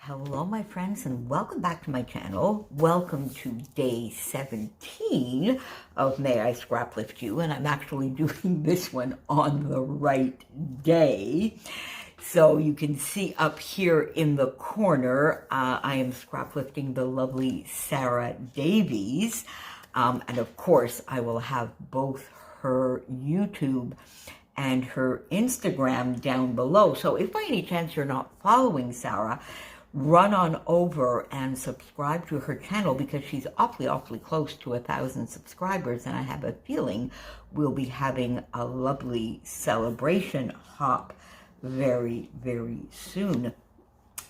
Hello my friends, and welcome back to my channel. Welcome to day 17 of May I Scrap Lift You, and I'm actually doing this one on the right day. So you can see up here in the corner, I am scrap lifting the lovely Sarah Davies. And of course, I will have both her YouTube and her Instagram down below. So if by any chance you're not following Sarah, run on over and subscribe to her channel, because she's awfully close to 1,000 subscribers, and I have a feeling we'll be having a lovely celebration hop very soon.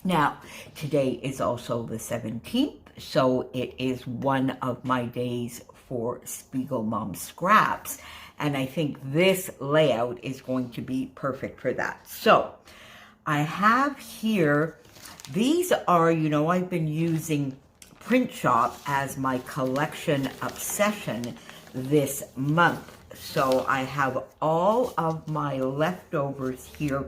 Now, today is also the 17th, so it is one of my days for SPIEGELMOM scraps, and I think this layout is going to be perfect for that. So I have here, these are, I've been using Print Shop as my collection obsession this month. So I have all of my leftovers here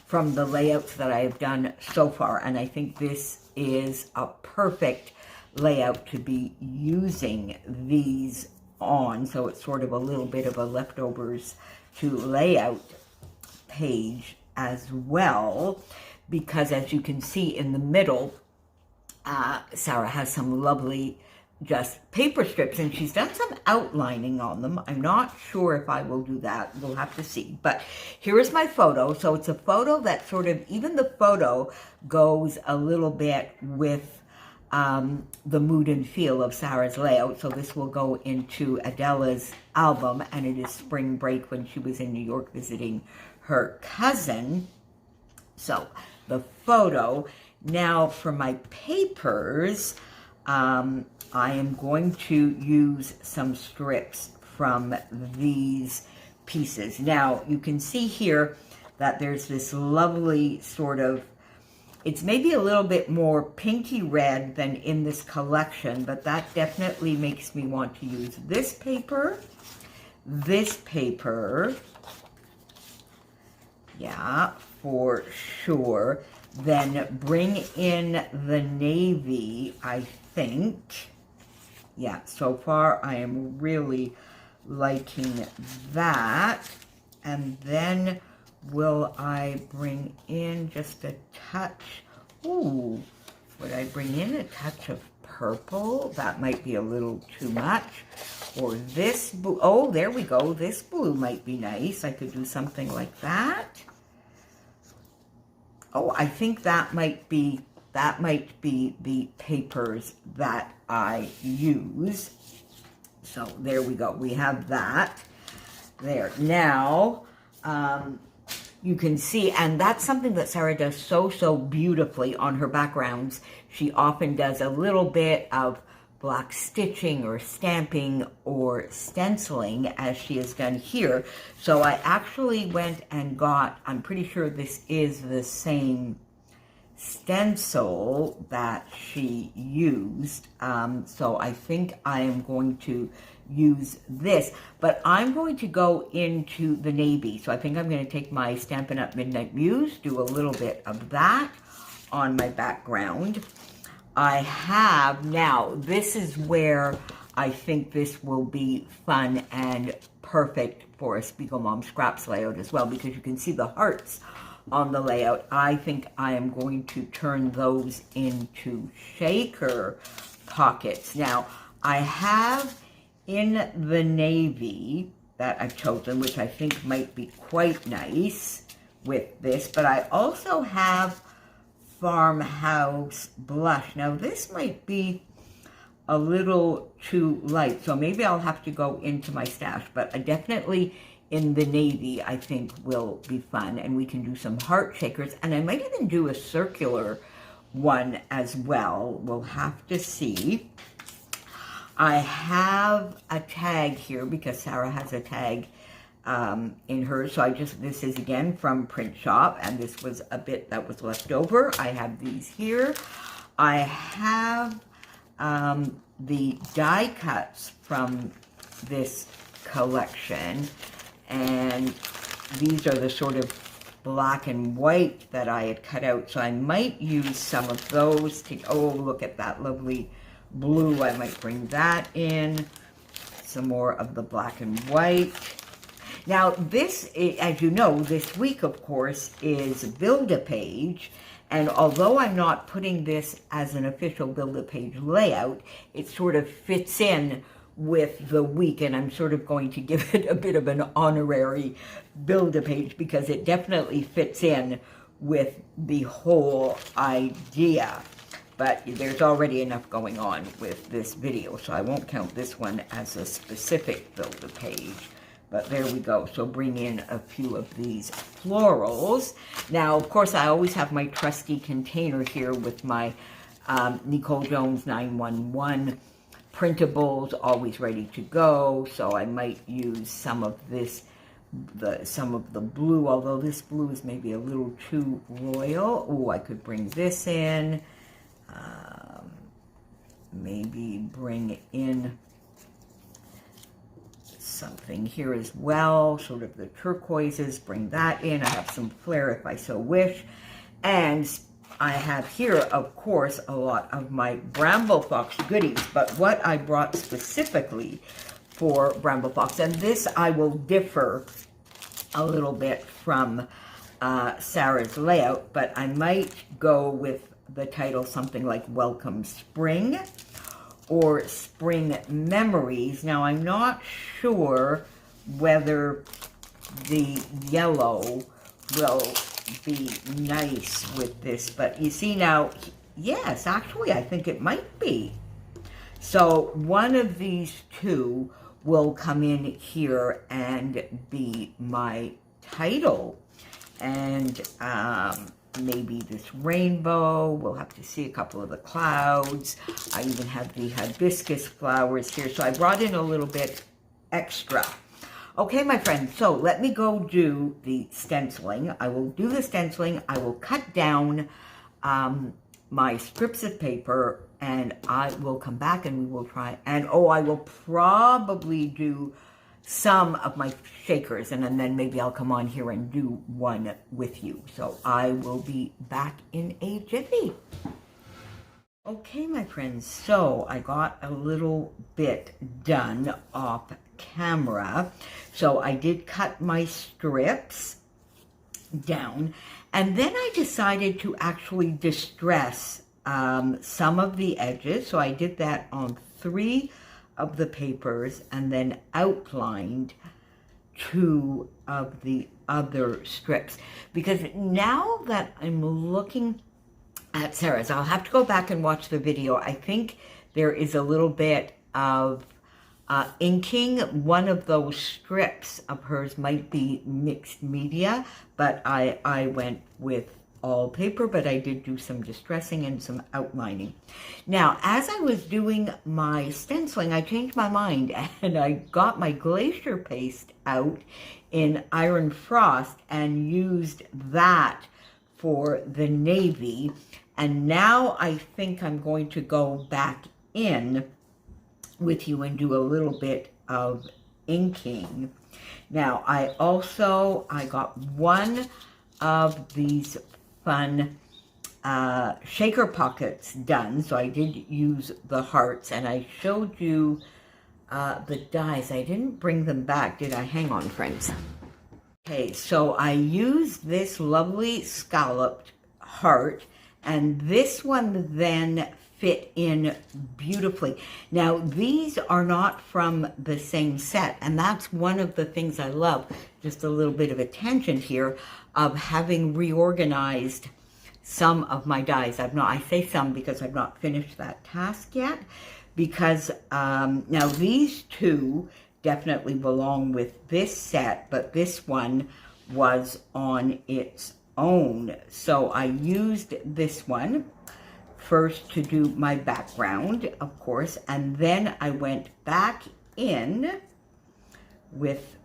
from the layouts that I've done so far. And I think this is a perfect layout to be using these on. So it's sort of a little bit of a leftovers to layout page as well, because as you can see in the middle, Sarah has some lovely just paper strips, and she's done some outlining on them. I'm not sure if I will do that. We'll have to see. But here is my photo. So it's a photo that sort of, even the photo goes a little bit with the mood and feel of Sarah's layout. So this will go into Adela's album, and it is spring break when she was in New York visiting her cousin. So the photo. Now for my papers, I am going to use some strips from these pieces. Now you can see here that there's this lovely sort of, it's maybe a little bit more pinky red than in this collection, but that definitely makes me want to use this paper, yeah, for sure. Then bring in the navy, I think. Yeah, so far I am really liking that. And then will I bring in just a touch? Ooh, would I bring in a touch of purple? That might be a little too much. Or this blue. Oh, there we go. This blue might be nice. I could do something like that. Oh, I think that might be the papers that I use. So there we go. We have that there. Now, you can see, and that's something that Sarah does so beautifully on her backgrounds. She often does a little bit of black stitching or stamping or stenciling, as she has done here. So I actually went and got, I'm pretty sure this is the same stencil that she used. So I think I am going to use this, but I'm going to go into the navy. So I think I'm going to take my Stampin' Up! Midnight Muse, do a little bit of that on my background. I have, now this is where I think this will be fun and perfect for a SPIEGELMOM scraps layout as well, because you can see the hearts on the layout. I think I am going to turn those into shaker pockets. Now I have in the navy that I've chosen, which I think might be quite nice with this, but I also have Farmhouse Blush. Now this might be a little too light, so maybe I'll have to go into my stash, but definitely in the navy I think will be fun, and we can do some heart shakers, and I might even do a circular one as well. We'll have to see. I have a tag here because Sarah has a tag in hers. So this is again from Print Shop, and this was a bit that was left over. I have these here. I have the die cuts from this collection, and these are the sort of black and white that I had cut out. So I might use some of those to, oh, look at that lovely blue. I might bring that in. Some more of the black and white. Now this, as you know, this week, of course, is Build-A-Page. And although I'm not putting this as an official Build-A-Page layout, it sort of fits in with the week, and I'm sort of going to give it a bit of an honorary Build-A-Page because it definitely fits in with the whole idea. But there's already enough going on with this video, so I won't count this one as a specific Build-A-Page. But there we go. So bring in a few of these florals. Now, of course, I always have my trusty container here with my NicoleJones911 printables, always ready to go. So I might use some of this, some of the blue, although this blue is maybe a little too royal. Oh, I could bring this in. Maybe bring in something here as well, sort of the turquoises, bring that in. I have some flair if I so wish. And I have here, of course, a lot of my Bramble Fox goodies, but what I brought specifically for Bramble Fox, and this I will differ a little bit from Sarah's layout, but I might go with the title something like Welcome Spring or Spring Memories. Now, I'm not sure whether the yellow will be nice with this, but you see now, yes, actually, I think it might be. So one of these two will come in here and be my title. And maybe this rainbow. We'll have to see a couple of the clouds. I even have the hibiscus flowers here. So I brought in a little bit extra. Okay, my friends, so let me go do the stenciling. I will do the stenciling. I will cut down my strips of paper, and I will come back and we will try. And oh, I will probably do some of my shakers, and then maybe I'll come on here and do one with you. So I will be back in a jiffy. Okay, my friends, so I got a little bit done off camera. So I did cut my strips down, and then I decided to actually distress some of the edges. So I did that on 3 of the papers and then outlined 2 of the other strips. Because now that I'm looking at Sarah's, I'll have to go back and watch the video. I think there is a little bit of inking. One of those strips of hers might be mixed media, but I went with all paper, but I did do some distressing and some outlining. Now, as I was doing my stenciling, I changed my mind and I got my glacier paste out in Iron Frost and used that for the navy. And now I think I'm going to go back in with you and do a little bit of inking. Now, I got one of these fun shaker pockets done. So I did use the hearts, and I showed you the dies. I didn't bring them back, did I? Hang on, friends. Okay, so I used this lovely scalloped heart, and this one then fit in beautifully. Now, these are not from the same set, and that's one of the things I love, just a little bit of a tangent here, of having reorganized some of my dies. I say some because I've not finished that task yet, because now these 2 definitely belong with this set, but this one was on its own. So I used this one first to do my background, of course, and then I went back in with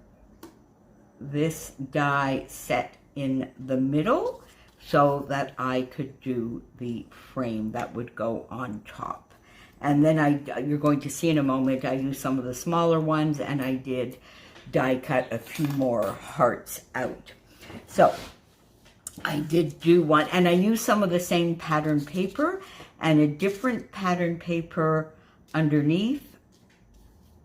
this die set in the middle so that I could do the frame that would go on top. And then you're going to see in a moment, I used some of the smaller ones, and I did die cut a few more hearts out. So I did do one, and I used some of the same pattern paper and a different pattern paper underneath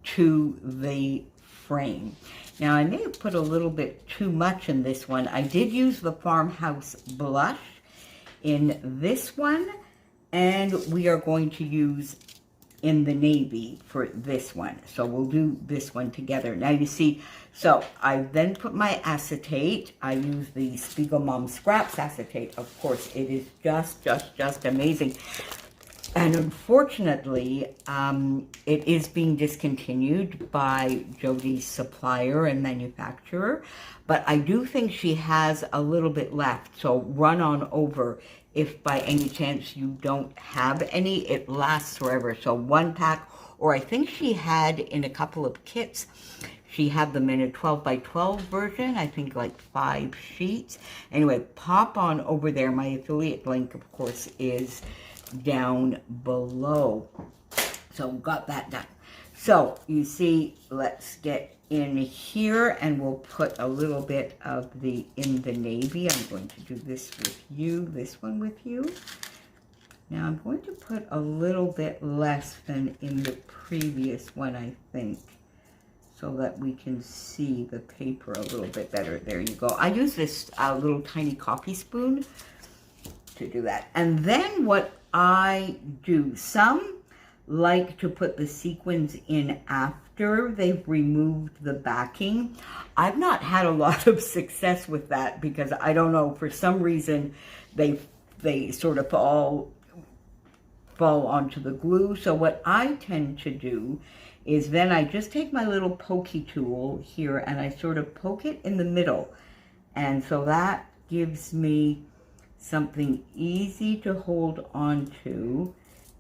to the frame. Now, I may have put a little bit too much in this one. I did use the Farmhouse Blush in this one, and we are going to use in the navy for this one. So we'll do this one together. Now you see, so I then put my acetate. I use the SPIEGELMOM Scraps acetate. Of course, it is just amazing. And unfortunately, it is being discontinued by Jody's supplier and manufacturer. But I do think she has a little bit left. So run on over. If by any chance you don't have any, it lasts forever. So one pack, or I think she had in a couple of kits, she had them in a 12 by 12 version, I think like 5 sheets. Anyway, pop on over there. My affiliate link, of course, is down below. So got that done. So you see, let's get in here and we'll put a little bit of the in the navy. I'm going to do this with you, this one with you. Now I'm going to put a little bit less than in the previous one, I think, so that we can see the paper a little bit better. There you go. I use this little tiny coffee spoon to do that. And then what I do, some like to put the sequins in after they've removed the backing. I've not had a lot of success with that because I don't know, for some reason they sort of fall onto the glue. So what I tend to do is then I just take my little pokey tool here and I sort of poke it in the middle. And so that gives me something easy to hold on to.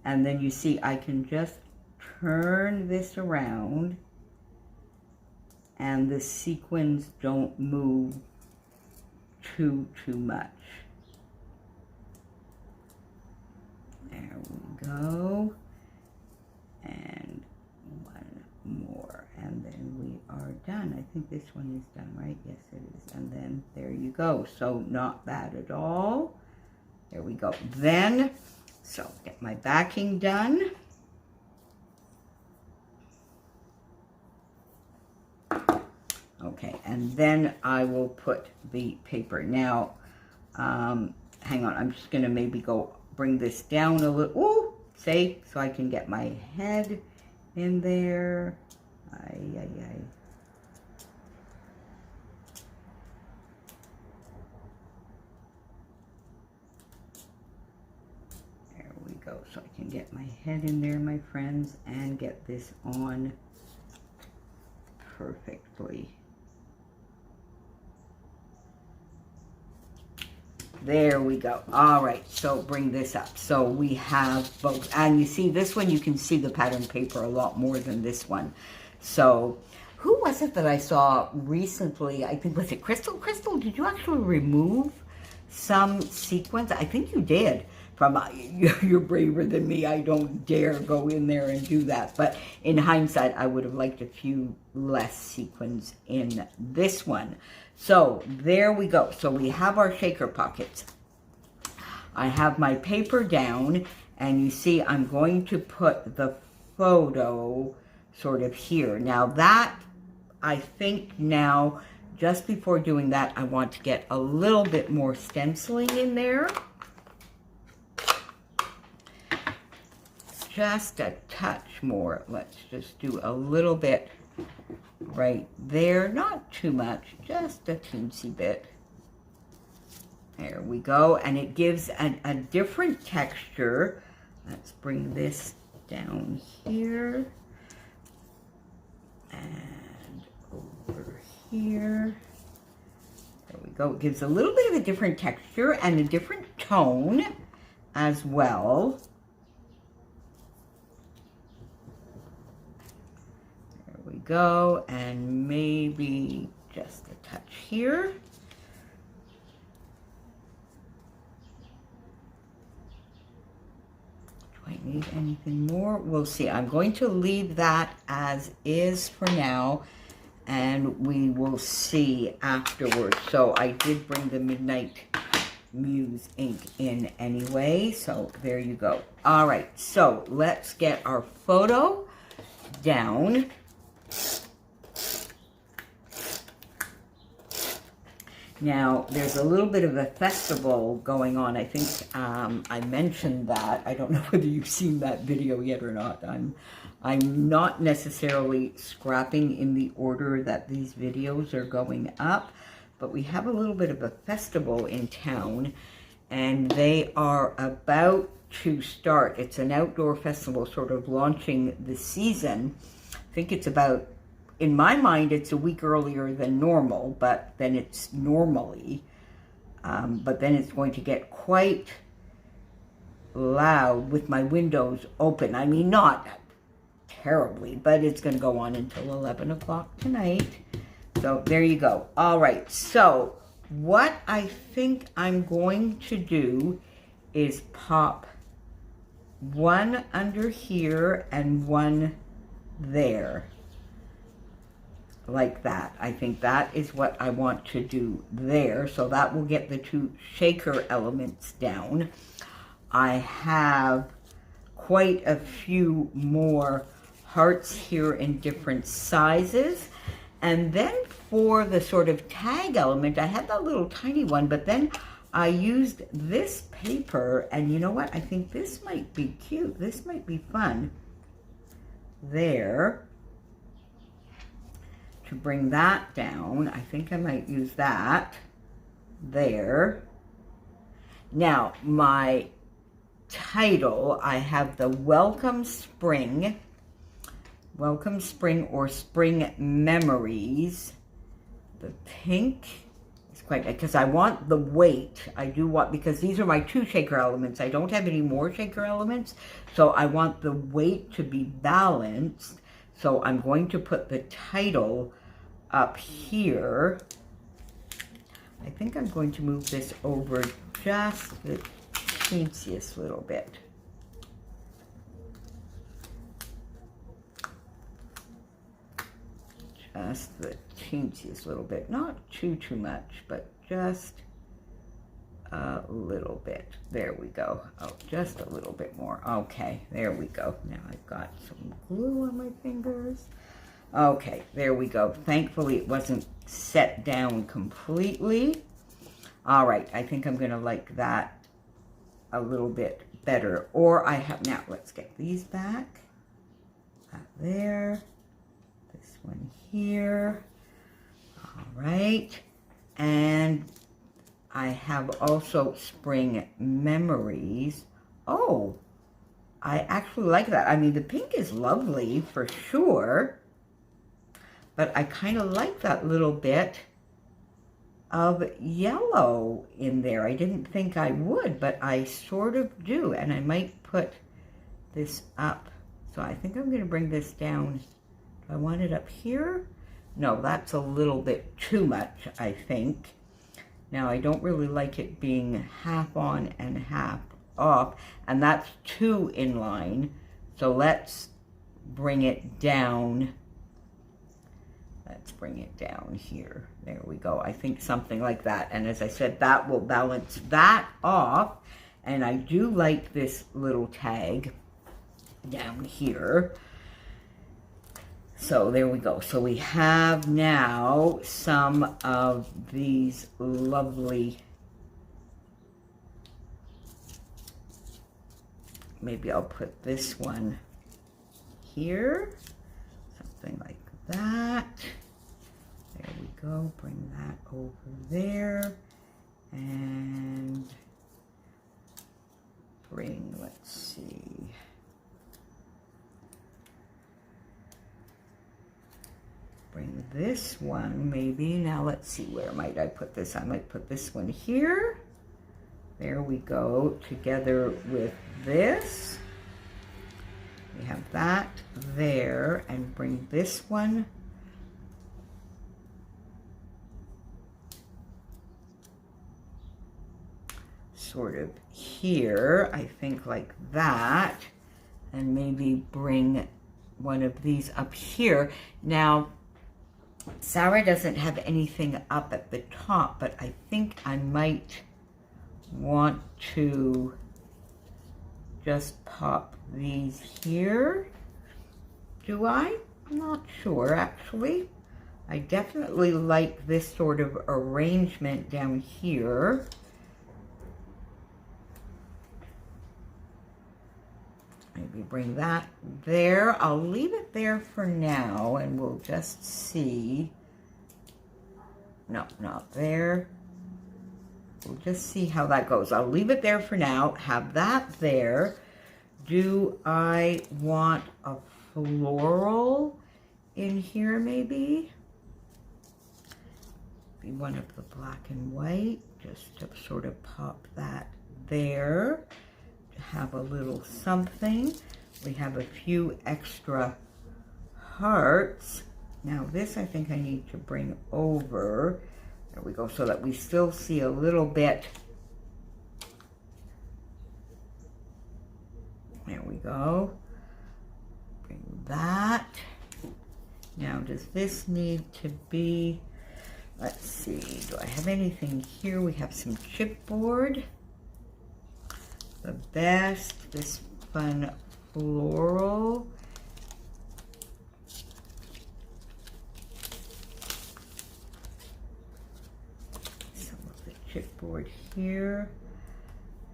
And then you see I can just turn this around and the sequins don't move too much. There we go. And one more. And then we are done. I think this one is done, right? Yes, it is. And then there you go. So not bad at all. There we go. Then, so get my backing done. Okay, and then I will put the paper. Now, hang on, I'm just gonna maybe bring this down a little, ooh, see, so I can get my head in there. Ay. There we go, so I can get my head in there, my friends, and get this on perfectly. There we go. All right, so bring this up. So we have both, and you see this one, you can see the pattern paper a lot more than this one. So who was it that I saw recently? I think, was it Crystal? Crystal, did you actually remove some sequins? I think you did. You're braver than me. I don't dare go in there and do that. But in hindsight, I would have liked a few less sequins in this one. So there we go. So we have our shaker pockets. I have my paper down, and you see I'm going to put the photo sort of here. Now that, I think now, just before doing that, I want to get a little bit more stenciling in there. Just a touch more. Let's just do a little bit right there. Not too much, just a teensy bit. There we go. And it gives a different texture. Let's bring this down here. And over here. There we go. It gives a little bit of a different texture and a different tone as well. There we go. And maybe just a touch here. Do I need anything more? We'll see. I'm going to leave that as is for now, and we will see afterwards. So I did bring the Midnight Muse ink in anyway, so there you go. All right, so let's get our photo down. Now, there's a little bit of a festival going on. I think I mentioned that. I don't know whether you've seen that video yet or not. I'm not necessarily scrapping in the order that these videos are going up, but we have a little bit of a festival in town, and they are about to start. It's an outdoor festival sort of launching the season. I think it's about, in my mind, it's a week earlier than normal, but then it's normally. But then it's going to get quite loud with my windows open. I mean, not terribly, but it's going to go on until 11 o'clock tonight. So there you go. All right, so what I think I'm going to do is pop one under here and one there. Like that. I think that is what I want to do there. So that will get the two shaker elements down. I have quite a few more hearts here in different sizes. And then for the sort of tag element, I had that little tiny one, but then I used this paper, and you know what? I think this might be cute. This might be fun. There. To bring that down, I think I might use that there. Now, my title, I have the Welcome Spring or Spring Memories. The pink is quite, because I want the weight. I do want, because these are my two shaker elements. I don't have any more shaker elements, so I want the weight to be balanced. So I'm going to put the title up here. I think I'm going to move this over just the teensiest little bit. Just the teensiest little bit. Not too much, but just a little bit. There we go. Oh, just a little bit more. Okay, there we go. Now I've got some glue on my fingers. Okay, there we go. Thankfully, it wasn't set down completely. All right, I think I'm going to like that a little bit better. Or I have, now let's get these back. That there. This one here. All right. And I have also Spring Memories. Oh, I actually like that. I mean, the pink is lovely for sure, but I kind of like that little bit of yellow in there. I didn't think I would, but I sort of do, and I might put this up. So I think I'm going to bring this down. Do I want it up here? No, that's a little bit too much, I think. Now, I don't really like it being half on and half off, and that's too in line. So let's bring it down. Let's bring it down here. There we go. I think something like that. And as I said, that will balance that off. And I do like this little tag down here. So there we go. So we have now some of these lovely, maybe I'll put this one here, something like that. There we go. Bring that over there and bring, let's see. Bring this one maybe. Now let's see, where might I put this? I might put this one here. There we go, together with this. We have that there, and bring this one sort of here, I think, like that, and maybe bring one of these up here. Now, Sarah doesn't have anything up at the top, but I think I might want to just pop these here. Do I? I'm not sure, actually. I definitely like this sort of arrangement down here. Maybe bring that there. I'll leave it there for now, and we'll just see. No, not there. We'll just see how that goes. I'll leave it there for now, have that there. Do I want a floral in here, maybe? Be one of the black and white, just to sort of pop that there. To have a little something. We have a few extra hearts. Now this I think I need to bring over. There we go, so that we still see a little bit. There we go. Bring that. Now, does this need to be, let's see, do I have anything here? We have some chipboard. The best, this fun floral. Some of the chipboard here.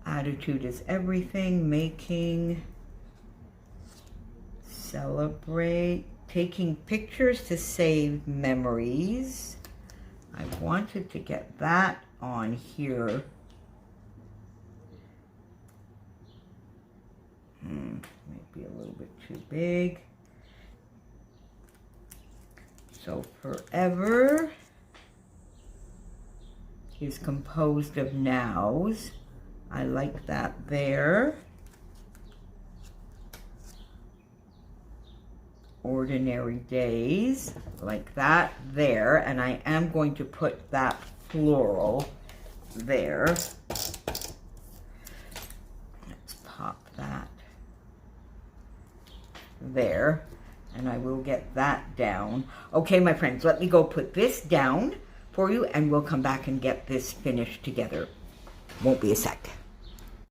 Attitude is everything. Making, celebrate, taking pictures to save memories. I wanted to get that on here. Maybe a little bit too big. So forever is composed of nows. I like that there. Ordinary days, like that there. And I am going to put that floral there. Let's pop that there. And I will get that down. Okay, my friends, let me go put this down for you, and we'll come back and get this finished together. Won't be a sec.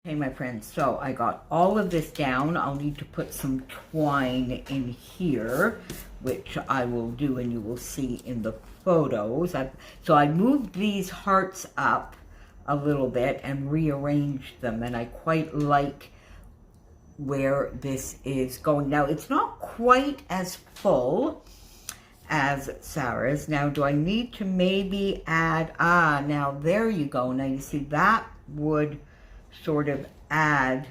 Okay, my friends, so I got all of this down. I'll need to put some twine in here, which I will do, and you will see in the photos. So I moved these hearts up a little bit and rearranged them, and I quite like where this is going. Now, it's not quite as full as Sarah's. Now, do I need to maybe add, now there you go. Now, you see, that would sort of add,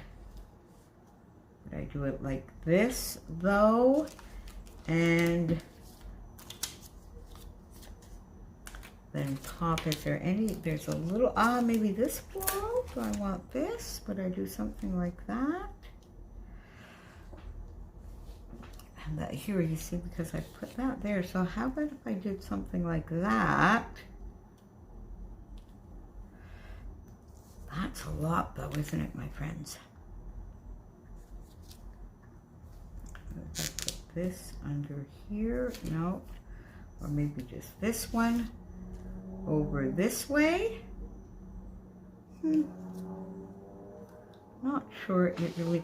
would I do it like this, though? And then pop, is there any, there's a little, maybe this floral? Do I want this? Would I do something like that? And that here, you see, because I put that there. So how about if I did something like that? That's a lot, though, isn't it, my friends? If I put this under here, no, or maybe just this one over this way. Not sure it really.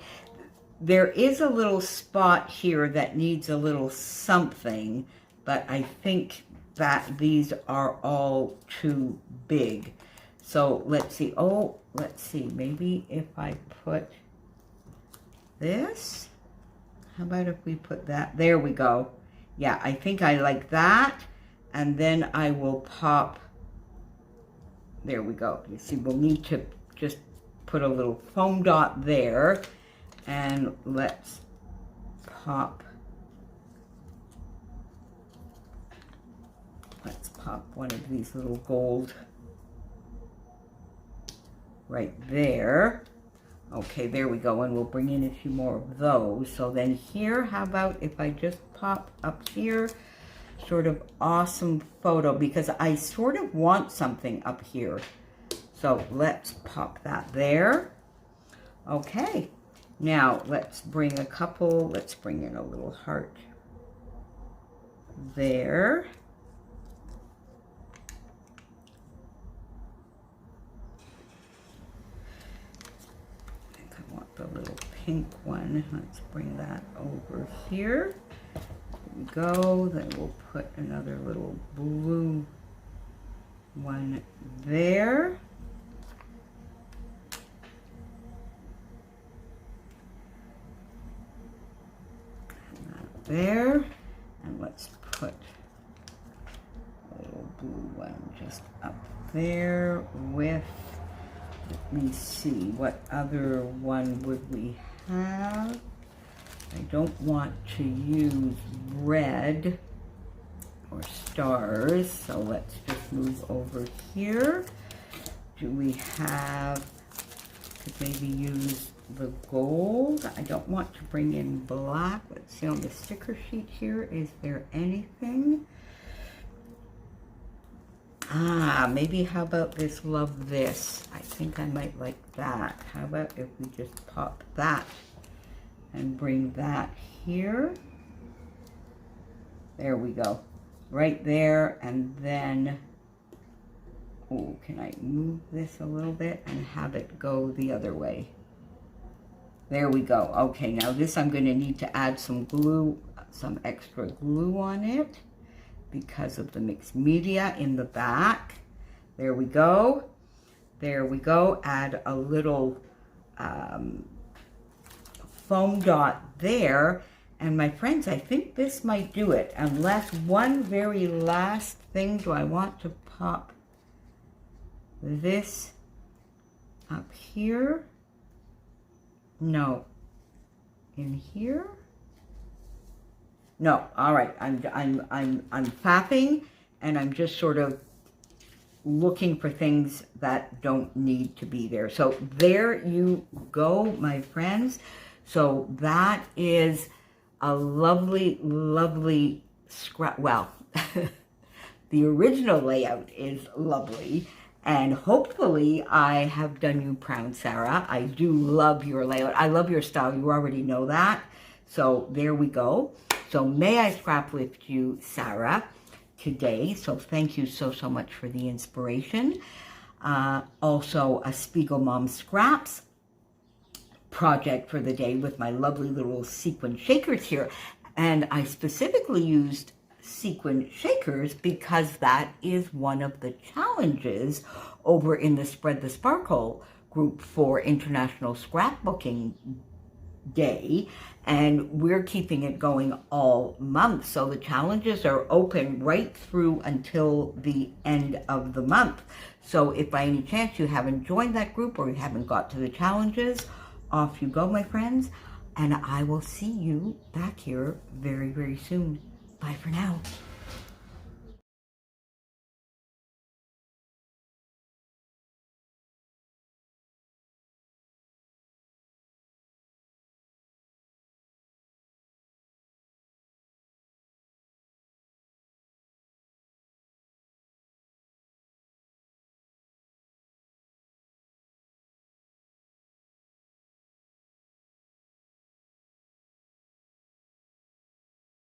There is a little spot here that needs a little something, but I think that these are all too big. So let's see. Oh, let's see. Maybe if I put this. How about if we put that? There we go. Yeah, I think I like that. And then I will pop. There we go. You see, we'll need to just put a little foam dot there. And let's pop. Let's pop one of these little gold right there. Okay, there we go, and we'll bring in a few more of those. So then here, how about if I just pop up here, sort of awesome photo, because I sort of want something up here. So let's pop that there. Okay, now let's bring a couple, let's bring in a little heart there. pink one. Let's bring that over here. There we go. Then we'll put another little blue one there. And that there. And let's put a little blue one just up there with, let me see, what other one would we have? I don't want to use red or stars, so let's just move over here. Do we have, could maybe use the gold? I don't want to bring in black. Let's see on the sticker sheet here, is there anything? Maybe how about this love this? I think I might like that. How about if we just pop that and bring that here? There we go. Right there, and then, oh, can I move this a little bit and have it go the other way? There we go. Okay, now this I'm going to need to add some glue, some extra glue on it because of the mixed media in the back. There we go. There we go. Add a little foam dot there. And my friends, I think this might do it. Unless one very last thing, do I want to pop this up here? No. In here? No. All right. I'm fapping, and I'm just sort of looking for things that don't need to be there. So there you go, my friends. So that is a lovely, lovely scrap. Well, the original layout is lovely, and hopefully I have done you proud, Sarah. I do love your layout. I love your style. You already know that. So there we go. So may I scrap lift you, Sarah, today. So thank you so much for the inspiration. Also a SPIEGELMOM scraps project for the day with my lovely little sequin shakers here. And I specifically used sequin shakers because that is one of the challenges over in the Spread the Sparkle group for International Scrapbooking Day, and we're keeping it going all month. So the challenges are open right through until the end of the month. So if by any chance you haven't joined that group or you haven't got to the challenges, off you go, my friends, and I will see you back here very, very soon. Bye for now.